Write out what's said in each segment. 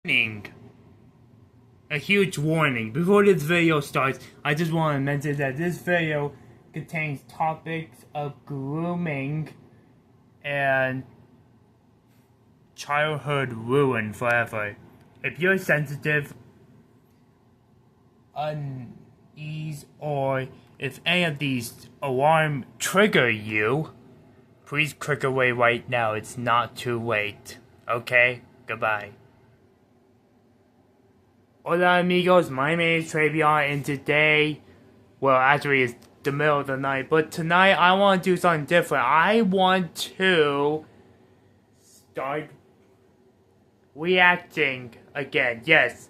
Warning. A huge warning. Before this video starts, I just want to mention that this video contains topics of grooming and childhood ruin forever. If you're sensitive, unease, or if any of these alarm trigger you, please click away right now. It's not too late. Okay? Goodbye. Hola amigos, my name is Travion, and today, well actually it's the middle of the night, but tonight I want to do something different. I want to start reacting again. Yes,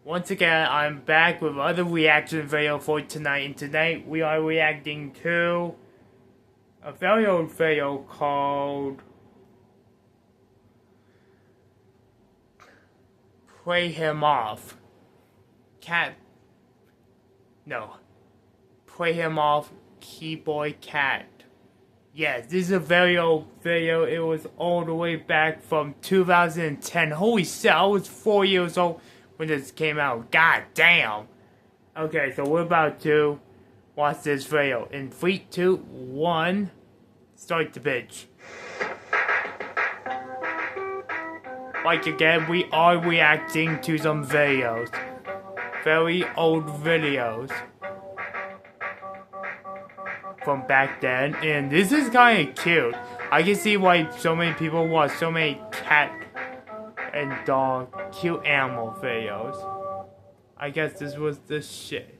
once again I'm back with another reaction video for tonight, and tonight we are reacting to a very old video called Play Him Off. Play Him Off, Keyboy Cat. Yes, this is a very old video. It was all the way back from 2010. Holy shit, I was 4 years old when this came out. God damn. Okay, so we're about to watch this video. In 3, 2, 1, start the bitch. Like again, we are reacting to some videos. Very old videos from back then, and this is kind of cute. I can see why so many people watch so many cat and dog cute animal videos. I guess this was the shit.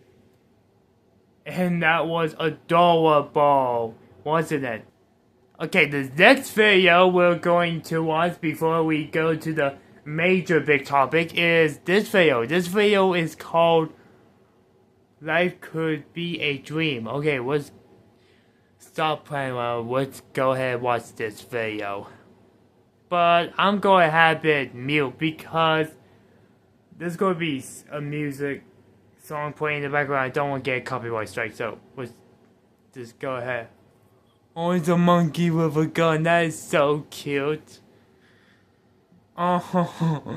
And that was adorable, wasn't it? Okay, the next video we're going to watch before we go to the major big topic is this video. This video is called Life Could Be a Dream. Okay, let's stop playing around. Let's go ahead and watch this video. But I'm going to have it mute because there's going to be a music song playing in the background. I don't want to get a copyright strike, so let's just go ahead. Oh, it's a monkey with a gun. That is so cute. Oh,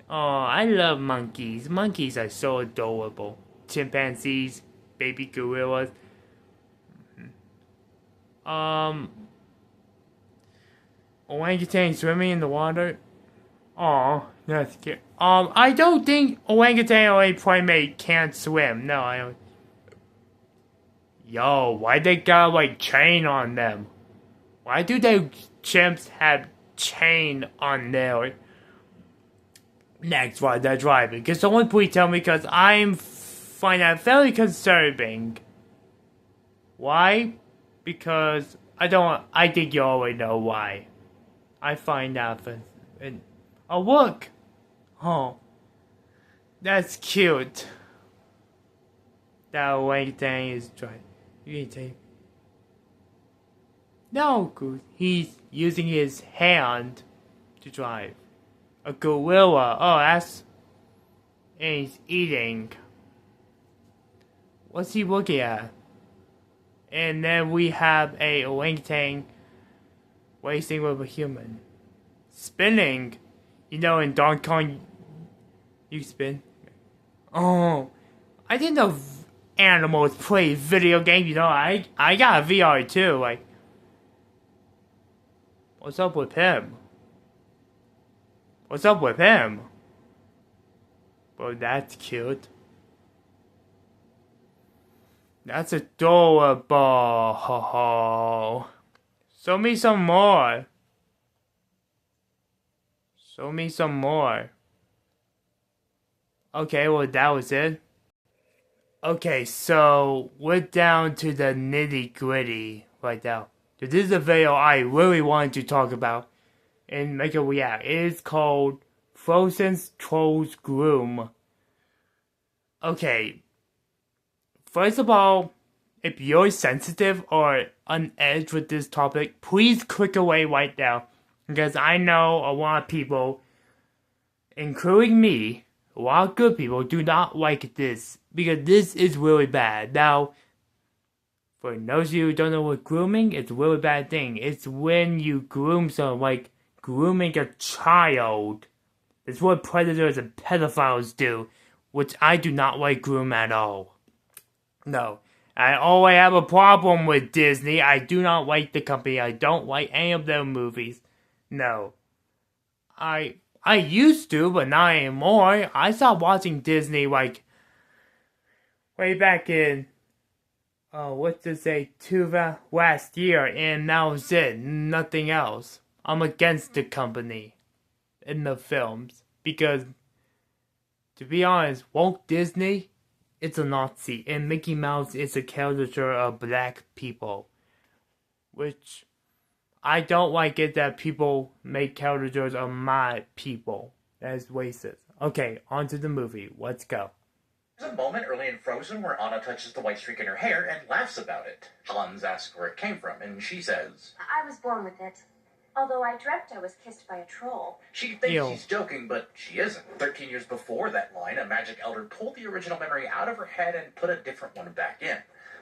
I love monkeys. Monkeys are so adorable. Chimpanzees, baby gorillas. Orangutan swimming in the water. Oh, that's cute. I don't think orangutan or a primate can't swim. No, I don't. Yo, why they got like chain on them? Why do they chimps have chain on their necks while they're driving? Can someone please tell me, because I'm find that very concerning. Why? Because I think you already know why. I find that oh look! Oh, that's cute. That orangutan is driving. You can take. No, he's using his hand to drive. A gorilla. Oh, that's. And he's eating. What's he looking at? And then we have a orangutan racing with a human. Spinning. You know, in Donkey Kong, you spin. Oh, I didn't know animals play video games. You know, I got a VR too. Like, what's up with him? What's up with him? Well, that's cute. That's adorable. Ho ho. Show me some more. Show me some more. Okay, well that was it. Okay, so we're down to the nitty gritty right now. So this is a video I really wanted to talk about and make a react. It is called Frozen's Trolls Groom. Okay, first of all, if you're sensitive or on edge with this topic, please click away right now. Because I know a lot of people, including me, a lot of good people, do not like this. Because this is really bad. Now, for those of you who don't know what grooming, it's a really bad thing. It's when you groom someone, like grooming a child That's what predators and pedophiles do, which I do not like Groom at all. No. I always have a problem with Disney. I do not like the company. I don't like any of their movies. No. I used to, but not anymore. I stopped watching Disney like way back in last year, and that was it. Nothing else. I'm against the company in the films because, to be honest, Walt Disney, it's a Nazi, and Mickey Mouse is a caricature of black people, which I don't like it that people make caricatures of my people. That is racist. Okay, on to the movie. Let's go. There's a moment early in Frozen where Anna touches the white streak in her hair and laughs about it. Hans asks where it came from, and she says, I was born with it. Although I dreamt I was kissed by a troll. She thinks she's joking, but she isn't. 13 years before that line, a magic elder pulled the original memory out of her head and put a different one back in.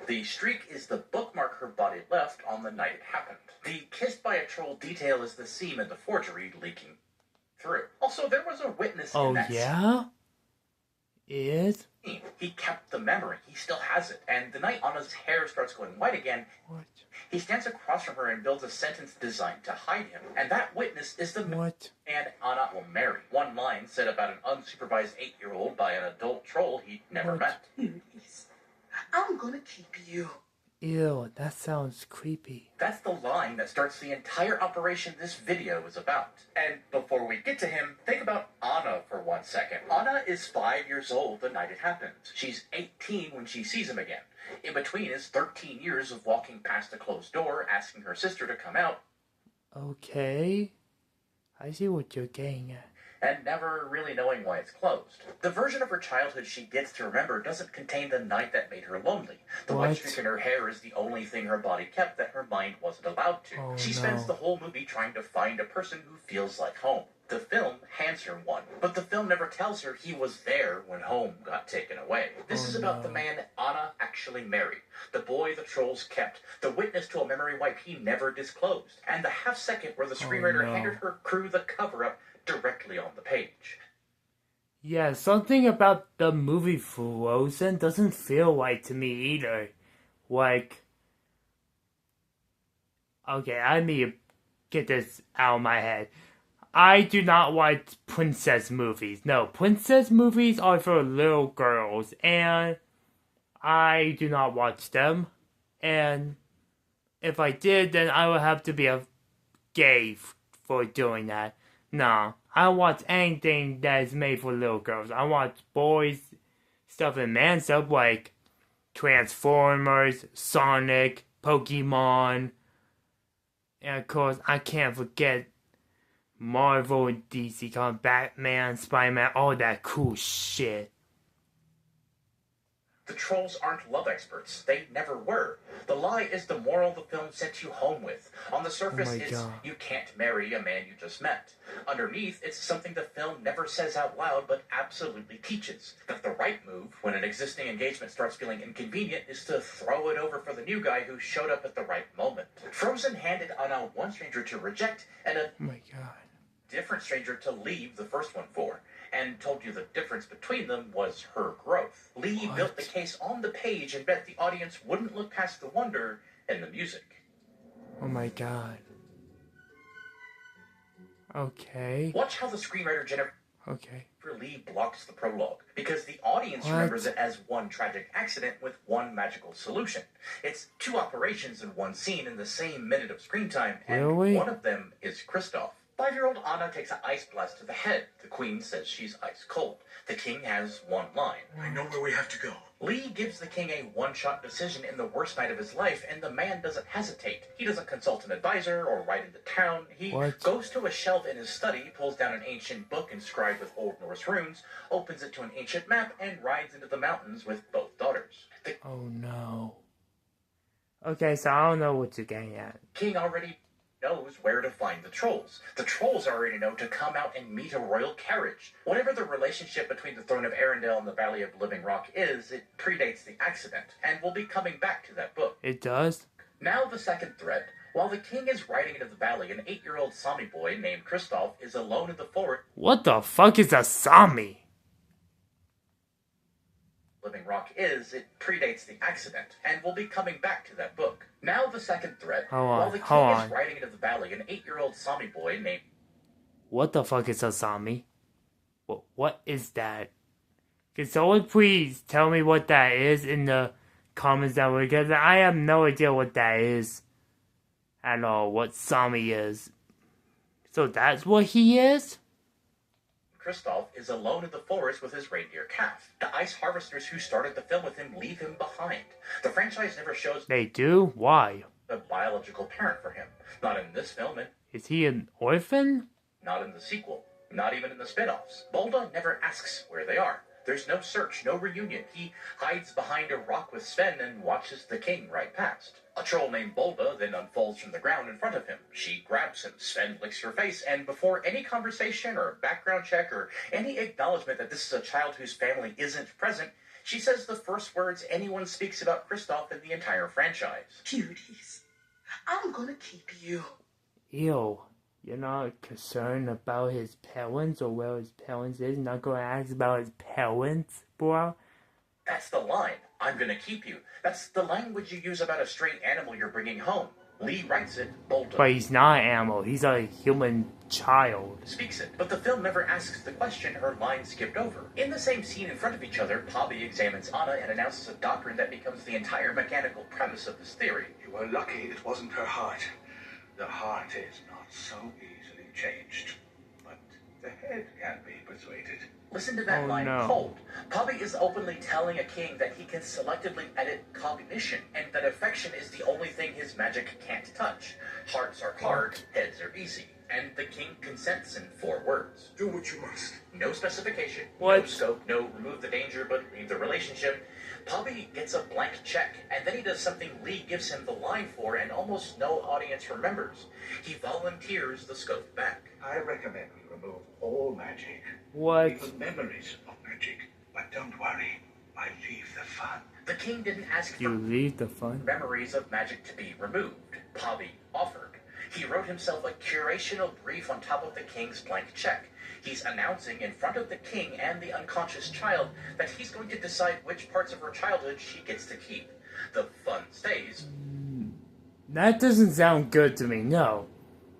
The streak is the bookmark her body left on the night it happened. The kissed by a troll detail is the seam in the forgery leaking through. Also, there was a witness in that yeah? Is? He kept the memory. He still has it. And the night Anna's hair starts going white again, What? he stands across from her and builds a sentence designed to hide him. And that witness is the man Anna will marry. One line said about an unsupervised 8-year-old by an adult troll he'd never met. I'm gonna keep you. Ew, that sounds creepy. That's the line that starts the entire operation this video is about. And before we get to him, think about Anna for 1 second. Anna is 5 years old the night it happens. She's 18 when she sees him again. In between is 13 years of walking past a closed door, asking her sister to come out. Okay. I see what you're getting at. And never really knowing why it's closed. The version of her childhood she gets to remember doesn't contain the night that made her lonely. The white streak in her hair is the only thing her body kept that her mind wasn't allowed to. She spends the whole movie trying to find a person who feels like home. The film hands her one, but the film never tells her he was there when home got taken away. This is about the man Anna actually married, the boy the trolls kept, the witness to a memory wipe he never disclosed, and the half second where the screenwriter handed her crew the cover-up directly on the page. Yeah, something about the movie Frozen doesn't feel right to me either. Like, okay, I need to get this out of my head. I do not watch princess movies. No, princess movies are for little girls, and I do not watch them. And if I did, then I would have to be a gay for doing that. No, I watch anything that is made for little girls. I watch boys stuff and man stuff like Transformers, Sonic, Pokemon, and of course I can't forget Marvel and DC Comics, Batman, Spider-Man, all that cool shit. The trolls aren't love experts. They never were. The lie is the moral the film sent you home with. On the surface, you can't marry a man you just met. Underneath, it's something the film never says out loud, but absolutely teaches. That the right move, when an existing engagement starts feeling inconvenient, is to throw it over for the new guy who showed up at the right moment. Frozen handed Anna one stranger to reject, and a different stranger to leave the first one for. And told you the difference between them was her growth. Lee built the case on the page and bet the audience wouldn't look past the wonder in the music. Oh my god. Okay. Watch how the screenwriter Jennifer Lee blocks the prologue, because the audience remembers it as one tragic accident with one magical solution. It's two operations in one scene in the same minute of screen time, and one of them is Kristoff. 5-year-old Anna takes an ice blast to the head. The queen says she's ice cold. The king has one line. I know where we have to go. Lee gives the king a one-shot decision in the worst night of his life, and the man doesn't hesitate. He doesn't consult an advisor or ride into town. He goes to a shelf in his study, pulls down an ancient book inscribed with Old Norse runes, opens it to an ancient map, and rides into the mountains with both daughters. Oh no. Okay, so I don't know what you're getting at. King already knows where to find the trolls. The trolls already know to come out and meet a royal carriage. Whatever the relationship between the throne of Arendelle and the Valley of Living Rock is, it predates the accident, and we'll be coming back to that book. It does? Now the second thread. While the king is riding into the valley, an 8-year-old Sami boy named Kristoff is alone in the forest. What the fuck is a Sami? Living Rock is, it predates the accident, and we'll be coming back to that book. Now the second threat. While the king is riding into the valley, an 8-year-old Sami boy named... What the fuck is a Sami? What is that? Can someone please tell me what that is in the comments down below? Because I have no idea what that is at all, what Sami is. So that's what he is? Kristoff is alone in the forest with his reindeer calf. The ice harvesters who started the film with him leave him behind. The franchise never shows... They do? Why? ...a biological parent for him. Not in this film, and... Is he an orphan? Not in the sequel. Not even in the spin-offs. Bolda never asks where they are. There's no search, no reunion. He hides behind a rock with Sven and watches the king ride past. A troll named Bolda then unfolds from the ground in front of him. She grabs him, Sven licks her face, and before any conversation or background check or any acknowledgement that this is a child whose family isn't present, she says the first words anyone speaks about Kristoff in the entire franchise. Cuties, I'm gonna keep you. Ew. You're not concerned about his parents or where his parents is? Not gonna ask about his parents, bro? That's the line. I'm gonna keep you. That's the language you use about a stray animal you're bringing home. Lee writes it, Bolda. But he's not an animal. He's a human child. Speaks it. But the film never asks the question, her line skipped over. In the same scene in front of each other, Poppy examines Anna and announces a doctrine that becomes the entire mechanical premise of this theory. You were lucky it wasn't her heart. The heart is not so easily changed, but the head can be persuaded. Listen to that line cold. Poppy is openly telling a king that he can selectively edit cognition, and that affection is the only thing his magic can't touch. Hearts are hard, heads are easy. And the king consents in 4 words. Do what you must. No specification, What? no scope, no remove the danger but leave the relationship. Poppy gets a blank check, and then he does something Lee gives him the line for and almost no audience remembers. He volunteers the scope back. I recommend we remove all magic. What? Even memories of magic. But don't worry, I leave the fun. The king didn't ask You for leave the fun? memories of magic to be removed. Poppy offered. He wrote himself a curational brief on top of the king's blank check. He's announcing in front of the king and the unconscious child that he's going to decide which parts of her childhood she gets to keep. The fun stays. That doesn't sound good to me, no.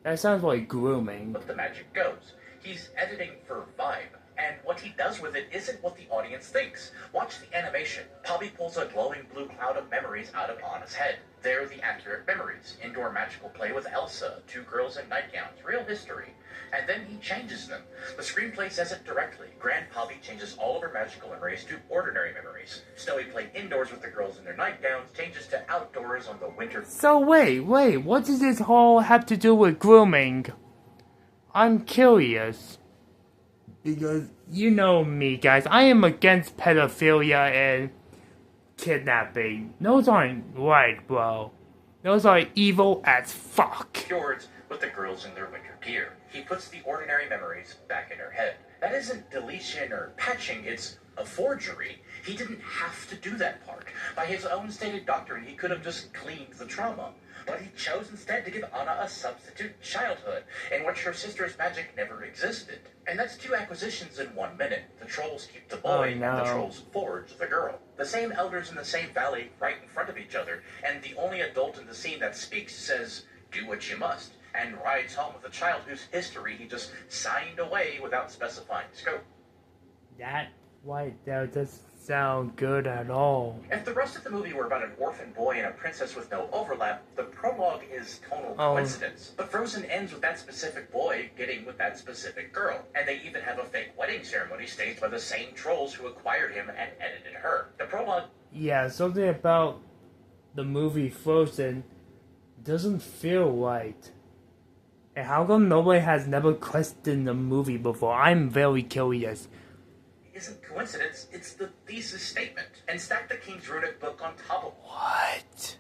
That sounds like grooming. But the magic goes. He's editing for vibe. And what he does with it isn't what the audience thinks. Watch the animation. Poppy pulls a glowing blue cloud of memories out of Anna's head. They're the accurate memories. Indoor magical play with Elsa, 2 girls in nightgowns, real history. And then he changes them. The screenplay says it directly. Grand Poppy changes all of her magical memories to ordinary memories. Snowy played indoors with the girls in their nightgowns changes to outdoors on the winter... So wait, what does this whole have to do with grooming? I'm curious. Because, you know me, guys, I am against pedophilia and kidnapping. Those aren't right, bro. Those are evil as fuck. Fjords with the girls in their winter gear. He puts the ordinary memories back in her head. That isn't deletion or patching, it's a forgery. He didn't have to do that part. By his own stated doctrine, he could have just cleaned the trauma. But he chose instead to give Anna a substitute childhood, in which her sister's magic never existed. And that's 2 acquisitions in 1 minute. The trolls keep the boy, and the trolls forge the girl. The same elders in the same valley, right in front of each other, and the only adult in the scene that speaks says, "Do what you must," and rides home with a child whose history he just signed away without specifying scope. That doesn't sound good at all. If the rest of the movie were about an orphan boy and a princess with no overlap, the prologue is total coincidence. But Frozen ends with that specific boy getting with that specific girl, and they even have a fake wedding ceremony staged by the same trolls who acquired him and edited her. The prologue... Yeah, something about the movie Frozen doesn't feel right. And how come nobody has never questioned the movie before? I'm very curious. Isn't coincidence, it's the thesis statement. And stack the King's Runic book on top of What?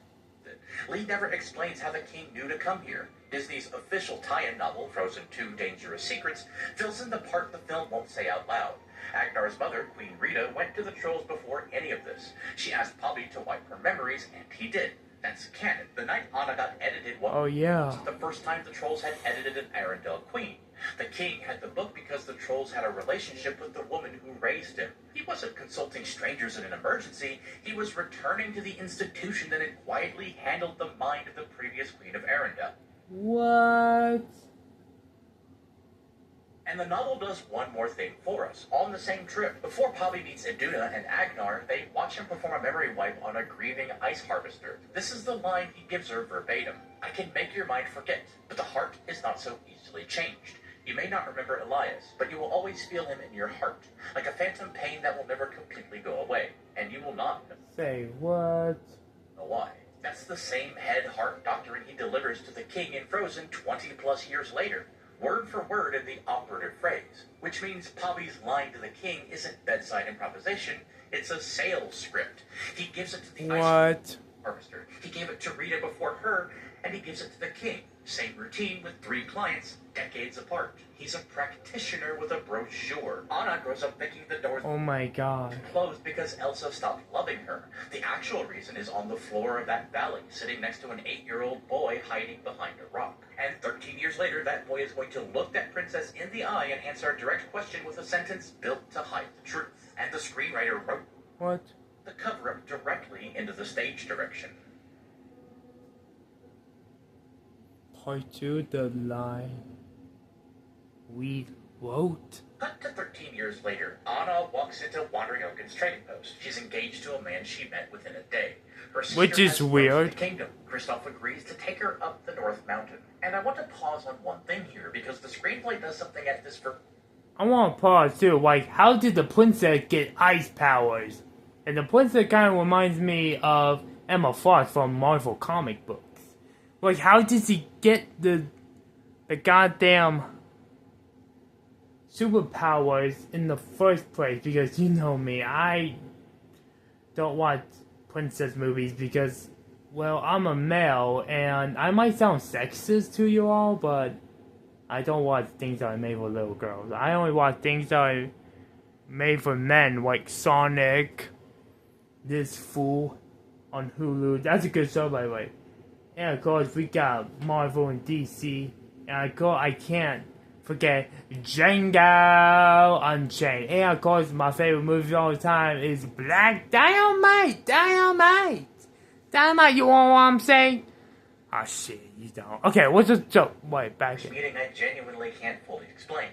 Lee never explains how the king knew to come here. Disney's official tie-in novel, Frozen 2: Dangerous Secrets, fills in the part the film won't say out loud. Agnar's mother, Queen Rita, went to the trolls before any of this. She asked Poppy to wipe her memories, and he did. That's canon. The night Anna got edited wasn't the first time the Trolls had edited an Arendelle queen. The king had the book because the Trolls had a relationship with the woman who raised him. He wasn't consulting strangers in an emergency. He was returning to the institution that had quietly handled the mind of the previous queen of Arendelle. What? And the novel does one more thing for us. On the same trip, before Poppy meets Iduna and Agnar, they watch him perform a memory wipe on a grieving ice harvester. This is the line he gives her verbatim. I can make your mind forget, but the heart is not so easily changed. You may not remember Elias, but you will always feel him in your heart, like a phantom pain that will never completely go away, and you will not say what? Know why. That's the same head-heart doctrine he delivers to the king in Frozen 20 plus years later. Word for word in the operative phrase, which means Poppy's line to the king isn't bedside improvisation, it's a sales script. He gives it to the ice harvester. He gave it to Rita before her, and he gives it to the king. Same routine with 3 clients, decades apart. He's a practitioner with a brochure. Anna grows up thinking the doors closed because Elsa stopped loving her. The actual reason is on the floor of that valley, sitting next to an 8-year-old boy hiding behind a rock. And 13 years later, that boy is going to look that princess in the eye and answer a direct question with a sentence built to hide the truth. And the screenwriter wrote the cover-up directly into the stage direction. Part 2, the line we wrote. Cut to 13 years later, Anna walks into Wandering Oaken's trading post. She's engaged to a man she met within a day. Her sister Which is weird. The kingdom. Kristoff agrees to take her up the North Mountain. And I want to pause on one thing here, because the screenplay does something at this I want to pause too, like, how did the princess get ice powers? And the princess kind of reminds me of Emma Frost from Marvel comic books. Like, how did she get the goddamn superpowers in the first place? Because you know me, I don't watch princess movies because, well, I'm a male, and I might sound sexist to you all, but I don't watch things that are made for little girls. I only watch things that are made for men, like Sonic, This Fool on Hulu. That's a good show, by the way. And of course, we got Marvel and DC. And of course, I can't forget Django Unchained. And of course, my favorite movie of all the time is Black Dynamite. Dynamite, you want what I'm saying? Ah, shit, you don't. Okay, what's the joke? Wait, back in. Meeting I genuinely can't fully explain.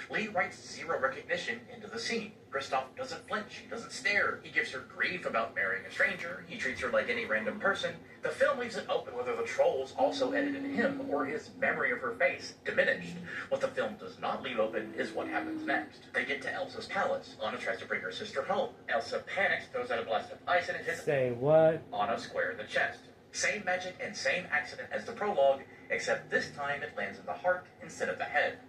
Lee writes zero recognition into the scene. Kristoff doesn't flinch, he doesn't stare, he gives her grief about marrying a stranger, he treats her like any random person. The film leaves it open whether the Trolls also edited him or his memory of her face diminished. What the film does not leave open is what happens next. They get to Elsa's palace. Anna tries to bring her sister home. Elsa panics, throws out a blast of ice, and it hits Anna square in the chest. Same magic and same accident as the prologue, except this time it lands in the heart instead of the head.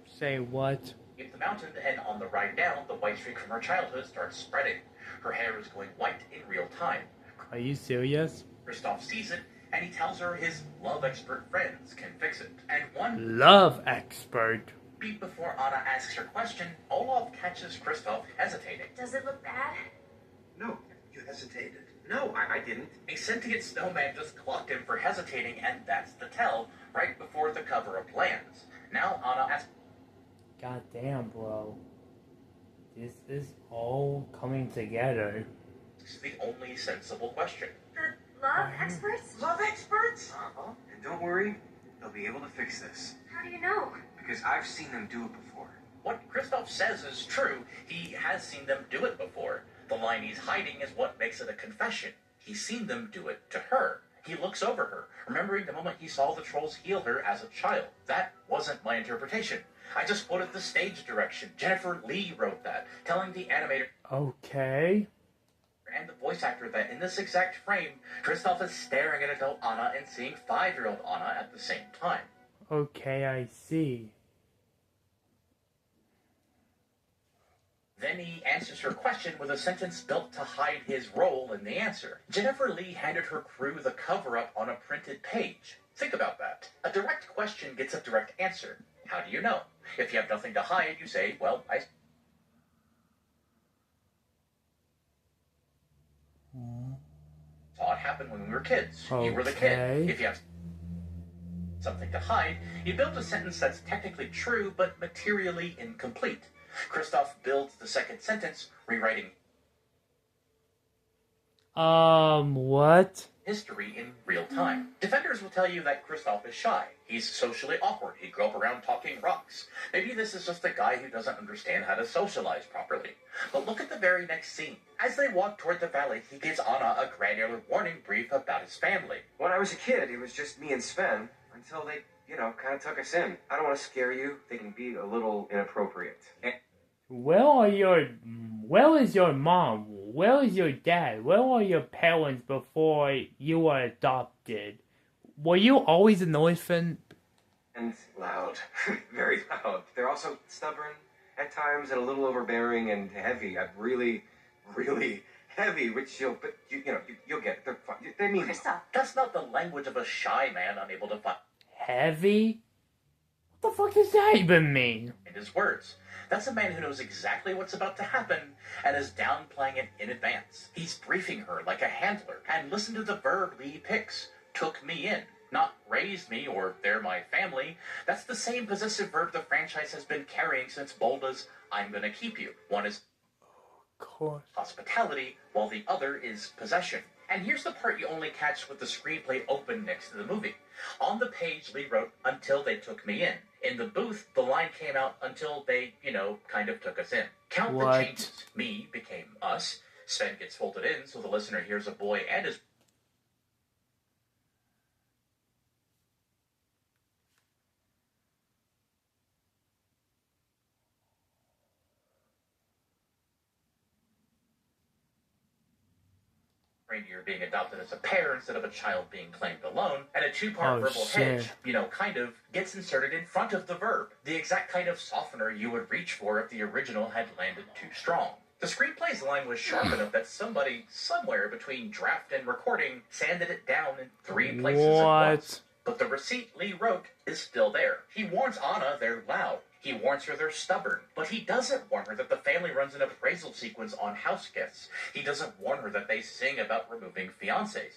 Say what? Up the mountain, and on the ride down, the white streak from her childhood starts spreading. Her hair is going white in real time. Are you serious? Kristoff sees it, and he tells her his love expert friends can fix it. And one love expert. Beat before Anna asks her question, Olaf catches Kristoff hesitating. Does it look bad? No, you hesitated. No, I didn't. A sentient snowman just clocked him for hesitating, and that's the tell, right before the cover-up lands. Now Anna asks, God damn, bro. This is all coming together. This is the only sensible question. The love experts? Love experts? Uh-huh. And don't worry, they'll be able to fix this. How do you know? Because I've seen them do it before. What Kristoff says is true. He has seen them do it before. The line he's hiding is what makes it a confession. He's seen them do it to her. He looks over her, remembering the moment he saw the Trolls heal her as a child. That wasn't my interpretation. I just quoted the stage direction. Jennifer Lee wrote that, telling the animator okay and the voice actor that in this exact frame, Kristoff is staring at adult Anna and seeing 5-year-old Anna at the same time. Okay, I see. Then he answers her question with a sentence built to hide his role in the answer. Jennifer Lee handed her crew the cover-up on a printed page. Think about that. A direct question gets a direct answer. How do you know? If you have nothing to hide, you say, well, I saw it happened when we were kids. You were the kid. If you have something to hide, you build a sentence that's technically true, but materially incomplete. Kristoff builds the second sentence, rewriting what? history in real time. Defenders will tell you that Kristoff is shy. He's socially awkward. He grew up around talking rocks. Maybe this is just a guy who doesn't understand how to socialize properly. But look at the very next scene. As they walk toward the valley, he gives Anna a granular warning brief about his family. When I was a kid, it was just me and Sven, until they, kind of took us in. I don't want to scare you. They can be a little inappropriate. Where is your mom? Where is your dad? Where are your parents before you were adopted? Were you always an orphan? And loud. Very loud. They're also stubborn at times and a little overbearing and heavy. Really, really heavy, which you'll get. They're fine. They mean Kristoff. That's not the language of a shy man unable to find Heavy? What the fuck does that even mean? in his words. That's a man who knows exactly what's about to happen and is downplaying it in advance. He's briefing her like a handler. And listen to the verb Lee picks. Took me in. Not raised me or they're my family. That's the same possessive verb the franchise has been carrying since Bolda's I'm gonna keep you. One is hospitality, while the other is possession. And here's the part you only catch with the screenplay open next to the movie. On the page, Lee wrote, until they took me in. In the booth, the line came out, until they, kind of took us in. Count the changes. Me became us. Sven gets folded in, so the listener hears a boy and his reindeer being adopted as a pair instead of a child being claimed alone, and a two-part verbal hedge, gets inserted in front of the verb. The exact kind of softener you would reach for if the original had landed too strong. The screenplay's line was sharp enough that somebody, somewhere between draft and recording, sanded it down in 3 places at once. But the receipt Lee wrote is still there. He warns Anna they're loud. He warns her they're stubborn, but he doesn't warn her that the family runs an appraisal sequence on house guests. He doesn't warn her that they sing about removing fiancés.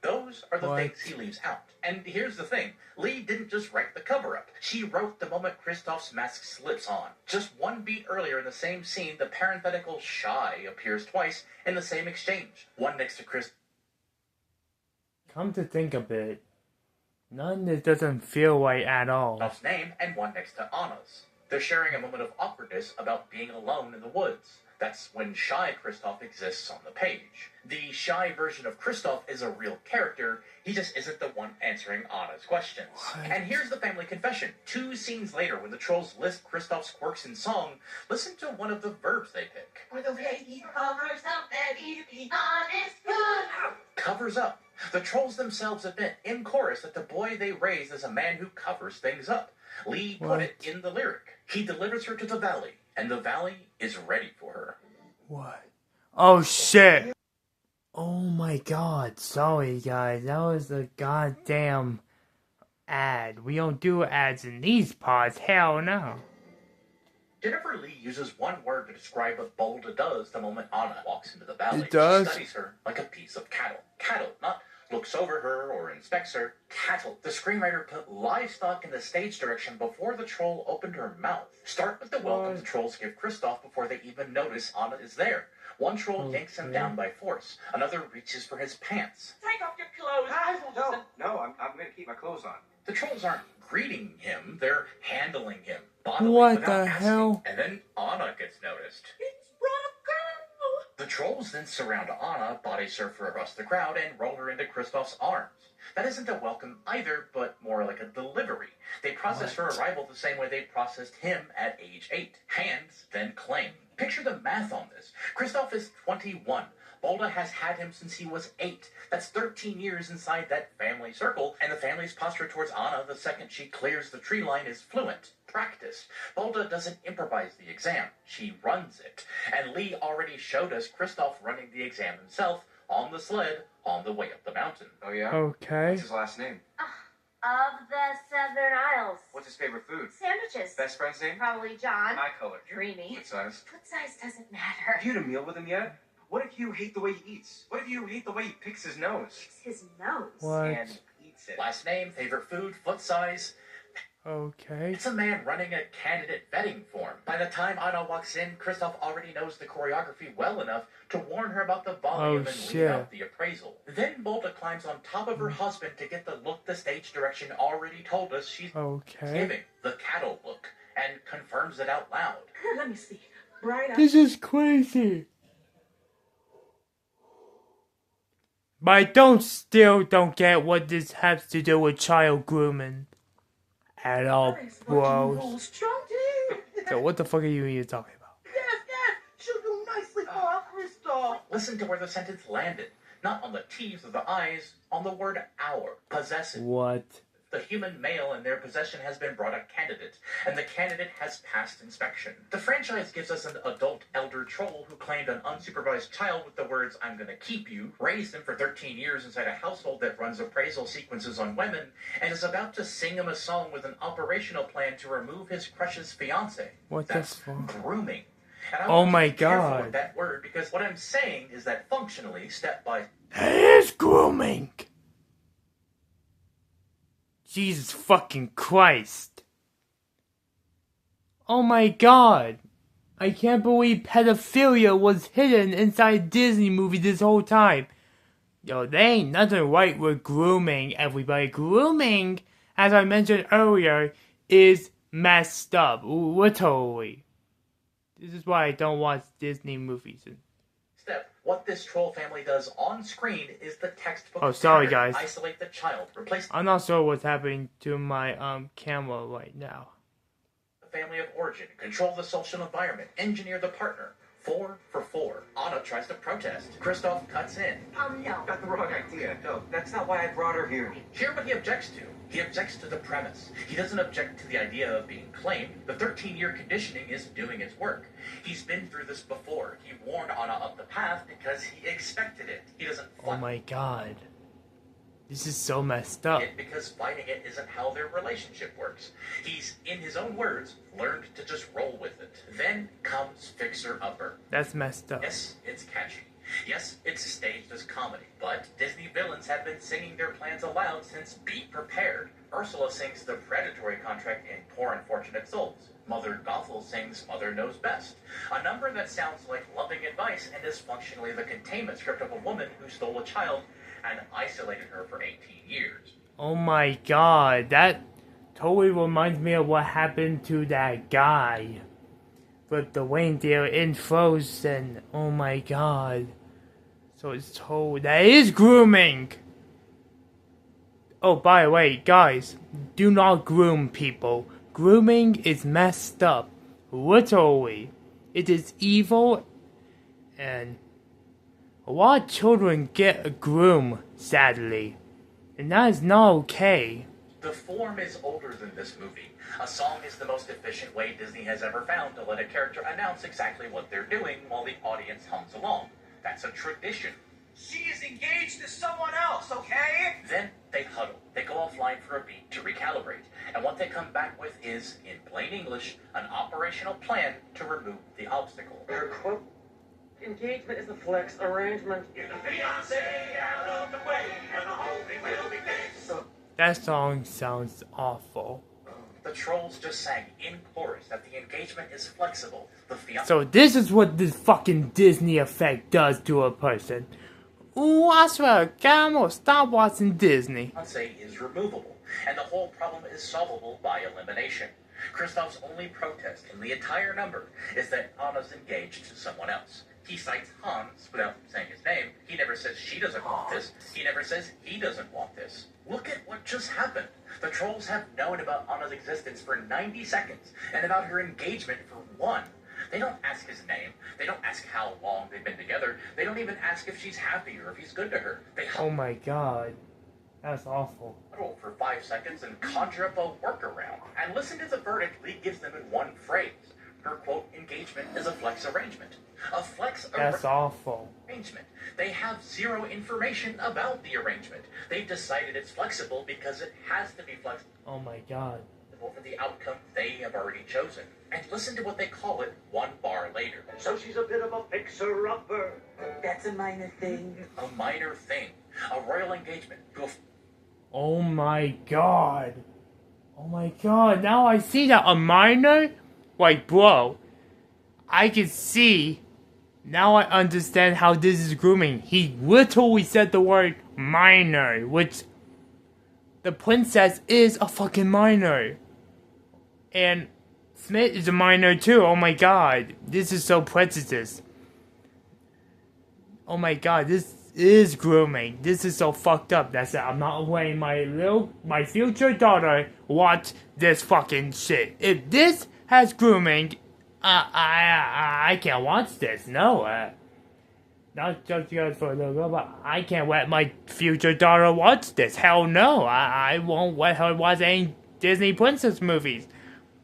Those are the things he leaves out. And here's the thing. Lee didn't just write the cover-up. She wrote the moment Kristoff's mask slips on. Just one beat earlier in the same scene, the parenthetical shy appears twice in the same exchange. One next to Chris. Come to think of it, none that doesn't feel right at all. Kristoff's name and one next to Anna's. They're sharing a moment of awkwardness about being alone in the woods. That's when shy Kristoff exists on the page. The shy version of Kristoff is a real character. He just isn't the one answering Anna's questions. And here's the family confession. 2 scenes later, when the trolls list Kristoff's quirks in song, listen to one of the verbs they pick. For the way he covers up that he's being honest good. Covers up. The trolls themselves admit in chorus that the boy they raised is a man who covers things up. Lee put it in the lyric. He delivers her to the valley, and the valley is ready for her. What? Oh shit! Oh my god, sorry guys, that was a goddamn ad. We don't do ads in these parts, hell no. Jennifer Lee uses one word to describe what Bolda does the moment Anna walks into the valley. It does? She studies her like a piece of cattle. Cattle, not looks over her or inspects her. Cattle. The screenwriter put livestock in the stage direction before the troll opened her mouth. Start with the welcome the trolls give Kristoff before they even notice Anna is there. One troll yanks him down by force. Another reaches for his pants. Take off your clothes. No, I'm going to keep my clothes on. The trolls aren't greeting him, they're handling him. Bodily, What without the asking. hell? And then Anna gets noticed. It's Bronco. The trolls then surround Anna, body surf her across the crowd, and roll her into Kristoff's arms. That isn't a welcome either, but more like a delivery. They process her arrival the same way they processed him at age 8. Hands, then claim. Picture the math on this. Kristoff is 21. Bolda has had him since he was 8. That's 13 years inside that family circle, and the family's posture towards Anna the second she clears the tree line is fluent, practiced. Bolda doesn't improvise the exam, she runs it. And Lee already showed us Kristoff running the exam himself, on the sled, on the way up the mountain. Oh, yeah? Okay. What's his last name? Of the Southern Isles. What's his favorite food? Sandwiches. Best friend's name? Probably John. Eye color. Dreamy. What size? Foot size doesn't matter. Have you had a meal with him yet? What if you hate the way he eats? What if you hate the way he picks his nose? His nose. What? And eats it. Last name, favorite food, foot size. Okay. It's a man running a candidate vetting form. By the time Anna walks in, Kristoff already knows the choreography well enough to warn her about the volume and leave out the appraisal. Then Molta climbs on top of her husband to get the look the stage direction already told us she's giving, the cattle look, and confirms it out loud. Let me see. Bright eyes. This is crazy. But I still don't get what this has to do with child grooming. At all, bro. So what the fuck are you even talking about? Yes. She'll do nicely for our Kristoff. Listen to where the sentence landed. Not on the T's or the I's, on the word our. Possessive. What? The human male in their possession has been brought a candidate, and the candidate has passed inspection. The franchise gives us an adult elder troll who claimed an unsupervised child with the words, "I'm gonna keep you," raised him for 13 years inside a household that runs appraisal sequences on women, and is about to sing him a song with an operational plan to remove his crush's fiance. What That's the fuck? grooming. And I Oh want my to be careful God. with that word, because what I'm saying is that functionally, step by It is grooming! Jesus fucking Christ. Oh my god. I can't believe pedophilia was hidden inside Disney movie this whole time. Yo, there ain't nothing right with grooming, everybody. Grooming, as I mentioned earlier, is messed up. Literally. This is why I don't watch Disney movies. step. What this troll family does on screen is the textbook. Oh, sorry, pattern. guys. Isolate the child. Replace I'm not sure what's happening to my camera right now. the family of origin. Control the social environment. Engineer the partner. 4 for 4. Anna tries to protest. Kristoff cuts in. No. Got the wrong idea. No, that's not why I brought her here. Hear what he objects to. He objects to the premise. He doesn't object to the idea of being claimed. The 13-year conditioning is doing its work. He's been through this before. He warned Anna of the path because he expected it. He doesn't Oh fight my god. This is so messed up. it because fighting it isn't how their relationship works. He's, in his own words, learned to just roll with it. Then comes Fixer Upper. That's messed up. Yes, it's catchy. Yes, it's staged as comedy, but Disney villains have been singing their plans aloud since Be Prepared. Ursula sings the predatory contract in Poor Unfortunate Souls. Mother Gothel sings Mother Knows Best, a number that sounds like loving advice and is functionally the containment script of a woman who stole a child and isolated her for 18 years. Oh my god, that totally reminds me of what happened to that guy with the reindeer in Frozen. Oh my god. So it's that is grooming. Oh, by the way, guys, do not groom people. Grooming is messed up. Literally. It is evil, and a lot of children get a groom, sadly. And that is not okay. The form is older than this movie. A song is the most efficient way Disney has ever found to let a character announce exactly what they're doing while the audience hums along. That's a tradition. She is engaged to someone else, okay? Then they huddle. They go offline for a beat to recalibrate. And what they come back with is, in plain English, an operational plan to remove the obstacle. Her quote, engagement is a flex arrangement. Get the fiancé out of the way, and the whole thing will be fixed. That song sounds awful. The trolls just sang in chorus that the engagement is flexible. The fiancé So this is what this fucking Disney effect does to a person. Ooh, I swear, God, I'm stop watching Disney. is removable, and the whole problem is solvable by elimination. Kristoff's only protest in the entire number is that Anna's engaged to someone else. He cites Hans without saying his name. He never says she doesn't want this. He never says he doesn't want this. Look at what just happened. The trolls have known about Anna's existence for 90 seconds, and about her engagement for 1. They don't ask his name. They don't ask how long they've been together. They don't even ask if she's happy or if he's good to her. They Oh my god. That's awful. huddle for 5 seconds and conjure up a workaround. And listen to the verdict Lee gives them in one phrase. Her, quote, engagement is a flex arrangement. A flex That's awful. arrangement. They have zero information about the arrangement. They've decided it's flexible because it has to be flexible. Oh my god. over the outcome they have already chosen. And listen to what they call it one bar later. So she's a bit of a fixer-upper. That's a minor thing. A minor thing. A royal engagement. Oh my god. Oh my god. Now I see that. A minor? Like, bro. I can see. Now I understand how this is grooming. He literally said the word minor, which the princess is a fucking minor. And Smith is a minor too. Oh my god. This is so prejudiced. Oh my god, this is grooming. This is so fucked up. That's it. I'm not letting my future daughter watch this fucking shit. If this has grooming, I can't watch this. No, not just because for a little girl, but I can't let my future daughter watch this. Hell no. I won't let her watch any Disney princess movies.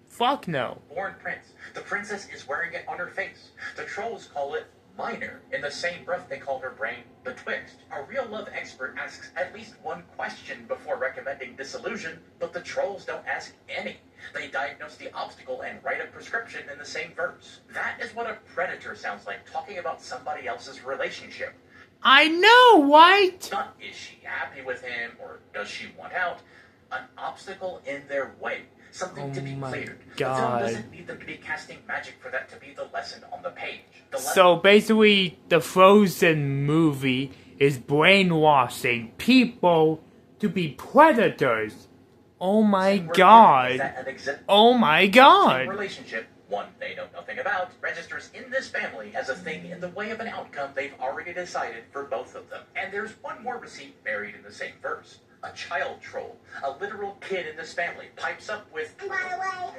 Fuck no. Born prince. The princess is wearing it on her face. The trolls call it minor. In the same breath, they call her brain betwixt. A real love expert asks at least one question before recommending disillusion, but the trolls don't ask any. They diagnose the obstacle and write a prescription in the same verse. That is what a predator sounds like talking about somebody else's relationship. I know, right? Not is she happy with him or does she want out? An obstacle in their way. Something to be cleared. The film doesn't need them to be casting magic for that to be the lesson on the page. So basically, the Frozen movie is brainwashing people to be predators. Oh my god. Oh my god. Relationship, one they know nothing about, registers in this family as a thing in the way of an outcome they've already decided for both of them. And there's one more receipt buried in the same verse. A child troll, a literal kid in this family, pipes up with, By the way,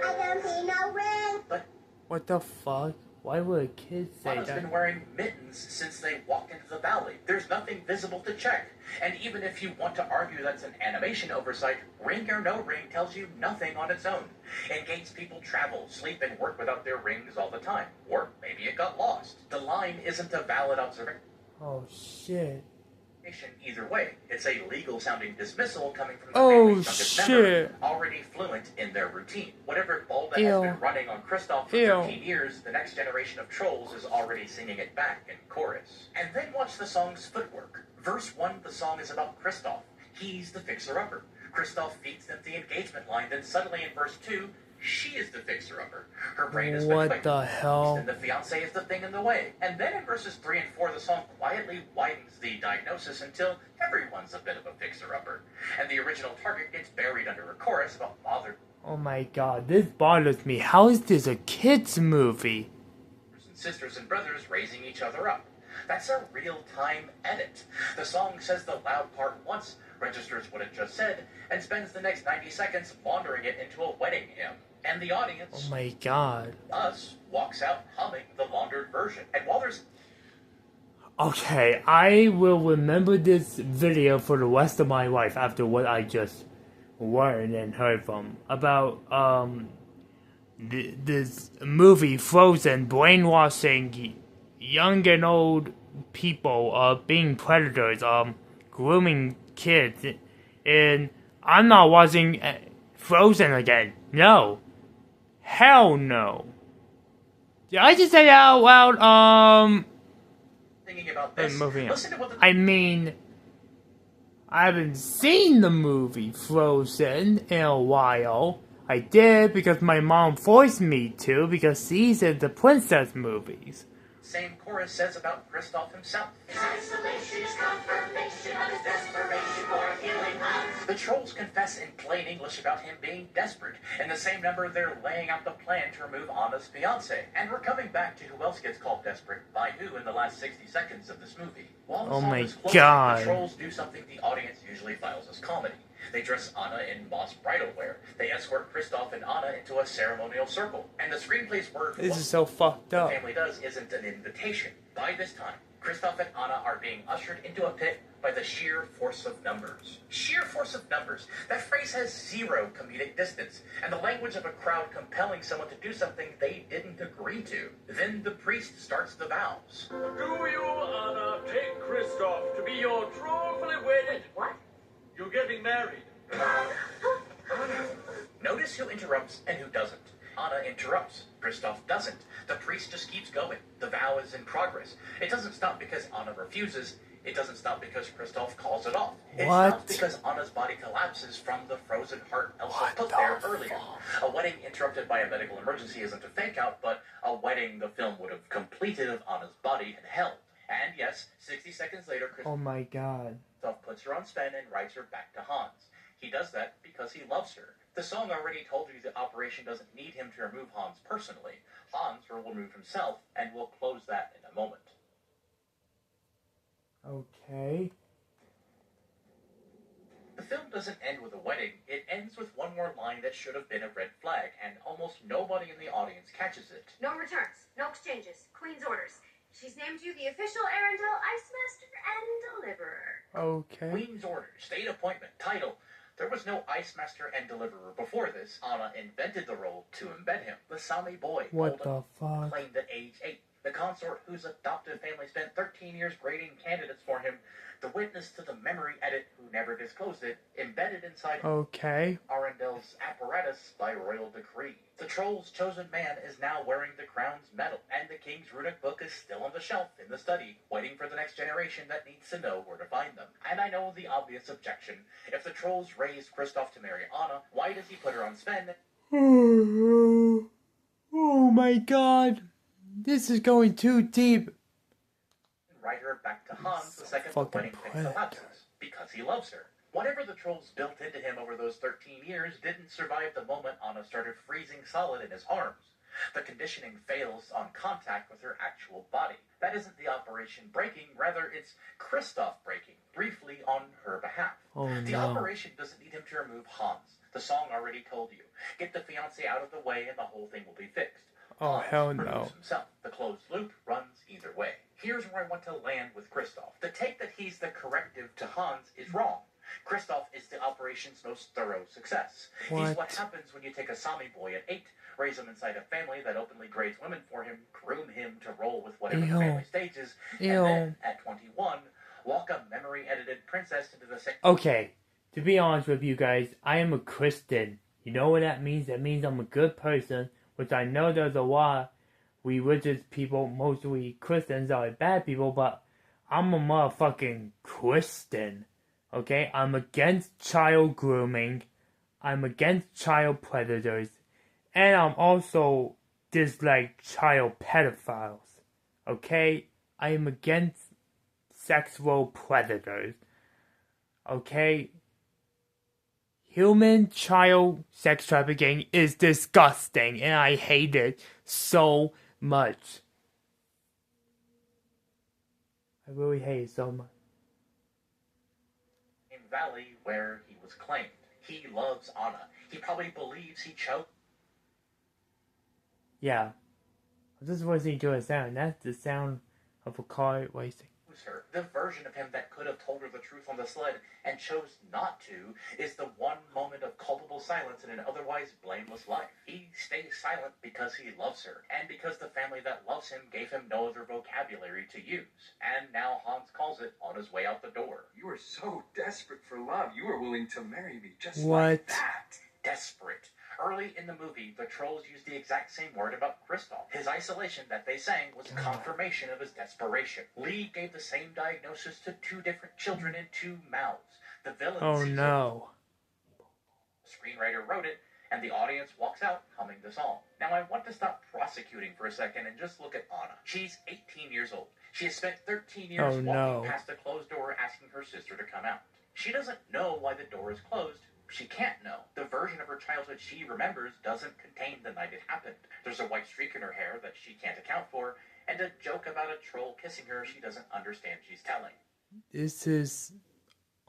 I don't see no ring. But what the fuck? Why would a kid say Anna's that? been wearing mittens since they walked into the valley. There's nothing visible to check. And even if you want to argue that's an animation oversight, ring or no ring tells you nothing on its own. Engaged people travel, sleep, and work without their rings all the time. Or maybe it got lost. The line isn't a valid observation. Oh shit. Either way, it's a legal-sounding dismissal coming from the Oh family's youngest member, already fluent in their routine. Whatever bulb that has been running on Kristoff for 13 years, the next generation of trolls is already singing it back in chorus. And then watch the song's footwork. Verse 1, the song is about Kristoff. He's the fixer-upper. Kristoff feeds them the engagement line, then suddenly in verse 2, she is the fixer-upper. Her brain is what the hell? And the fiancé is the thing in the way. And then in verses 3 and 4, the song quietly widens the diagnosis until everyone's a bit of a fixer-upper. And the original target gets buried under a chorus about father. Oh my god, this bothers me. How is this a kid's movie? And sisters and brothers raising each other up. That's a real-time edit. The song says the loud part once, registers what it just said, and spends the next 90 seconds laundering it into a wedding hymn. And the audience, oh my god, us, walks out humming the laundered version. And while there's... Okay, I will remember this video for the rest of my life after what I just learned and heard from about this movie Frozen brainwashing young and old people being predators, grooming kids, and I'm not watching Frozen again. No. Hell no. Did I just say that out loud? Thinking about this, listen to what the... I mean, I haven't seen the movie Frozen in a while. I did because my mom forced me to because she's into princess movies. Same chorus says about Kristoff himself. His isolation is confirmation of his desperation for a healing heart. The trolls confess in plain English about him being desperate. In the same number, they're laying out the plan to remove Anna's fiancé. And we're coming back to who else gets called desperate by who in the last 60 seconds of this movie. While the song is closing, the trolls do something the audience usually files as comedy. They dress Anna in moss bridal wear. They escort Kristoff and Anna into a ceremonial circle. And the screenplay's word for this is so fucked up. the family does isn't an invitation. By this time, Kristoff and Anna are being ushered into a pit by the sheer force of numbers. Sheer force of numbers. That phrase has zero comedic distance, and the language of a crowd compelling someone to do something they didn't agree to. Then the priest starts the vows. Do you, Anna, take Kristoff to be your true fully wedded? What? You're getting married. Notice who interrupts and who doesn't. Anna interrupts. Kristoff doesn't. The priest just keeps going. The vow is in progress. It doesn't stop because Anna refuses. It doesn't stop because Kristoff calls it off. It stops because Anna's body collapses from the frozen heart Elsa put there earlier. A wedding interrupted by a medical emergency isn't a fake-out, but a wedding the film would have completed if Anna's body had held. And yes, 60 seconds later, Kristoff puts her on Sven and rides her back to Hans. He does that because he loves her. The song already told you the operation doesn't need him to remove Hans personally. Hans will remove himself, and we'll close that in a moment. Okay. The film doesn't end with a wedding. It ends with one more line that should have been a red flag, and almost nobody in the audience catches it. No returns, no exchanges, Queen's orders. She's named you the official Arendelle Ice Master and Deliverer. Okay. Queen's orders, state appointment, title. There was no Ice Master and Deliverer before this. Anna invented the role to embed him. The Sami boy, what the fuck? claimed at age 8. The consort whose adoptive family spent 13 years grading candidates for him. The witness to the memory edit who never disclosed it. Embedded inside Arendelle's apparatus by royal decree. The troll's chosen man is now wearing the crown's medal, and the king's runic book is still on the shelf in the study, waiting for the next generation that needs to know where to find them. And I know the obvious objection. If the trolls raised Kristoff to marry Anna, why does he put her on Sven? Oh my god. This is going too deep. Write her back to Hans the second the wedding thing collapses. Because he loves her. Whatever the trolls built into him over those 13 years didn't survive the moment Anna started freezing solid in his arms. The conditioning fails on contact with her actual body. That isn't the operation breaking, rather it's Kristoff breaking, briefly on her behalf. The operation doesn't need him to remove Hans. The song already told you. Get the fiancé out of the way and the whole thing will be fixed. Oh, Hans hell no. Himself. The closed loop runs either way. Here's where I want to land with Kristoff. The take that he's the corrective to Hans is wrong. Kristoff is the operation's most thorough success. He's what happens when you take a Sami boy at 8, raise him inside a family that openly grades women for him, groom him to roll with whatever the family stages, and then, at 21, walk a memory-edited princess into the same... Okay, to be honest with you guys, I am a Christian. You know what that means? That means I'm a good person, which I know there's a lot of religious people, mostly Christians, are bad people, but I'm a motherfucking Christian. Okay? I'm against child grooming. I'm against child predators. And I'm also dislike child pedophiles. Okay? I am against sexual predators. Okay? Human child sex trafficking is disgusting, and I hate it so much. I really hate it so much. In Valley, where he was claimed. He loves Anna. He probably believes he chose... Yeah. I'm just listening to a sound. That's the sound of a car racing. Her. The version of him that could have told her the truth on the sled and chose not to is the one moment of culpable silence in an otherwise blameless life. He stays silent because he loves her, and because the family that loves him gave him no other vocabulary to use. And now Hans calls it on his way out the door. You were so desperate for love, you were willing to marry me just What? like that. Desperate. Early in the movie, the trolls used the exact same word about Kristoff. His isolation that they sang was confirmation of his desperation. Lee gave the same diagnosis to 2 different children in 2 mouths. The villain sees no. The screenwriter wrote it, and the audience walks out humming the song. Now I want to stop prosecuting for a second and just look at Anna. She's 18 years old. She has spent 13 years walking past a closed door asking her sister to come out. She doesn't know why the door is closed. She can't know. The version of her childhood she remembers doesn't contain the night it happened. There's a white streak in her hair that she can't account for, and a joke about a troll kissing her she doesn't understand she's telling. This is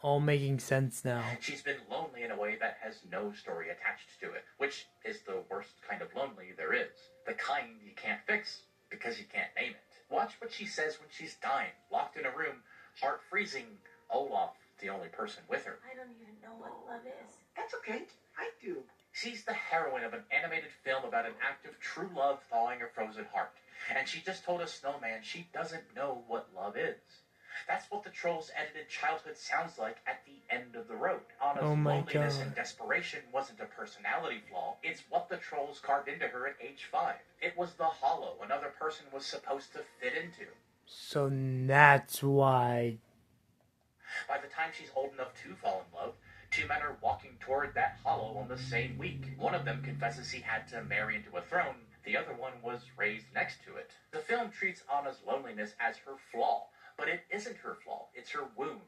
all making sense now. She's been lonely in a way that has no story attached to it, which is the worst kind of lonely there is. The kind you can't fix because you can't name it. Watch what she says when she's dying, locked in a room, heart freezing, Olaf, the only person with her. I don't even know what love is. That's okay. I do. She's the heroine of an animated film about an act of true love thawing a frozen heart. And she just told a snowman she doesn't know what love is. That's what the Trolls' edited childhood sounds like at the end of the road. Anna's Oh my loneliness God. and desperation wasn't a personality flaw. It's what the Trolls carved into her at age 5. It was the hollow another person was supposed to fit into. So that's why. By the time she's old enough to fall in love, 2 men are walking toward that hollow on the same week. One of them confesses he had to marry into a throne. The other one was raised next to it. The film treats Anna's loneliness as her flaw, but it isn't her flaw, it's her wound.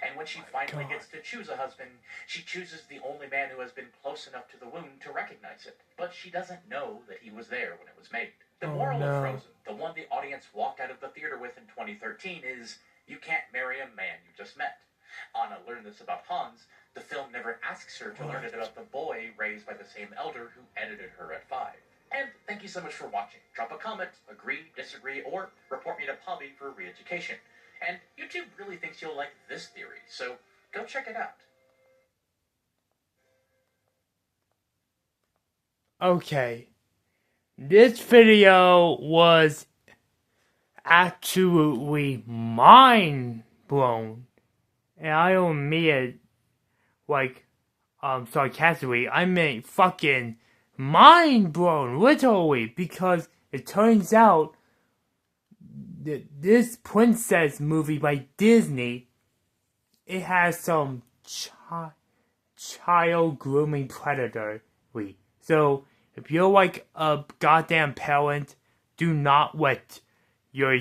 And when she finally God. gets to choose a husband, she chooses the only man who has been close enough to the wound to recognize it. But she doesn't know that he was there when it was made. The Oh, moral no. of Frozen, the one the audience walked out of the theater with in 2013, is you can't marry a man you just met. Anna learned this about Hans. The film never asks her to learn it about the boy raised by the same elder who edited her at 5. And thank you so much for watching. Drop a comment, agree, disagree, or report me to Pobby for re-education. And YouTube really thinks you'll like this theory, so go check it out. Okay. This video was absolutely mind blown. And I don't mean it like sarcastically. I mean fucking mind blown, literally, because it turns out that this princess movie by Disney, it has some child grooming predator. So if you're like a goddamn parent, do not let your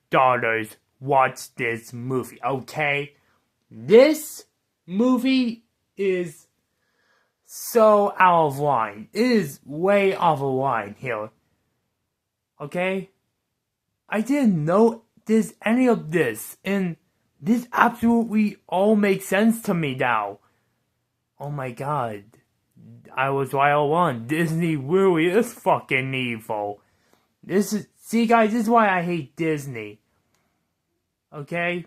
daughters watch this movie, okay? This movie is so out of line. It is way off of line here. Okay? I didn't know any of this, and this absolutely all makes sense to me now. Oh my god. I was right all along. Disney really is fucking evil. See guys, this is why I hate Disney. Okay?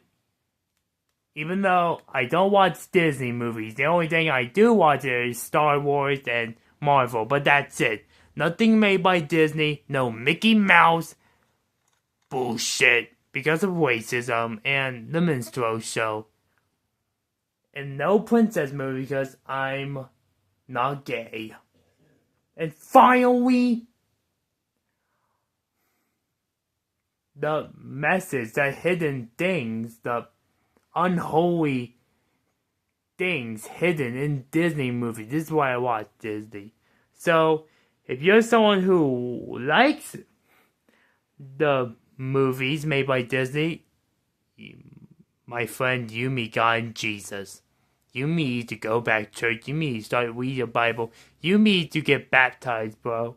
Even though I don't watch Disney movies, the only thing I do watch is Star Wars and Marvel, but that's it. Nothing made by Disney, no Mickey Mouse bullshit because of racism and the minstrel show. And no princess movie because I'm not gay. And finally, the message, the hidden things, the unholy things hidden in Disney movies. This is why I watch Disney. So, if you're someone who likes the movies made by Disney, my friend, you meet God and Jesus. You need to go back to church. You need to start reading your Bible. You need to get baptized, bro.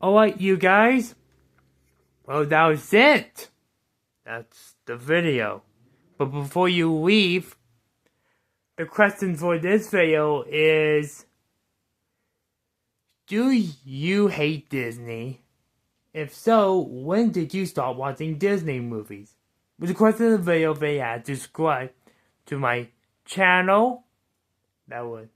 Alright, you guys. Well, that was it. That's the video. But before you leave, the question for this video is, do you hate Disney? If so, when did you start watching Disney movies? With the question of the video, they had to subscribe to my channel. That would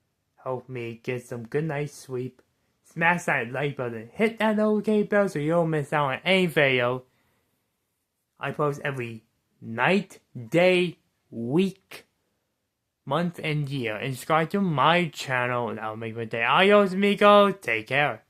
help me get some good night's sleep. Smash that like button. Hit that notification bell so you don't miss out on any video. I post every night, day, week, month, and year. And subscribe to my channel. That'll make my day. Adios, amigo. Take care.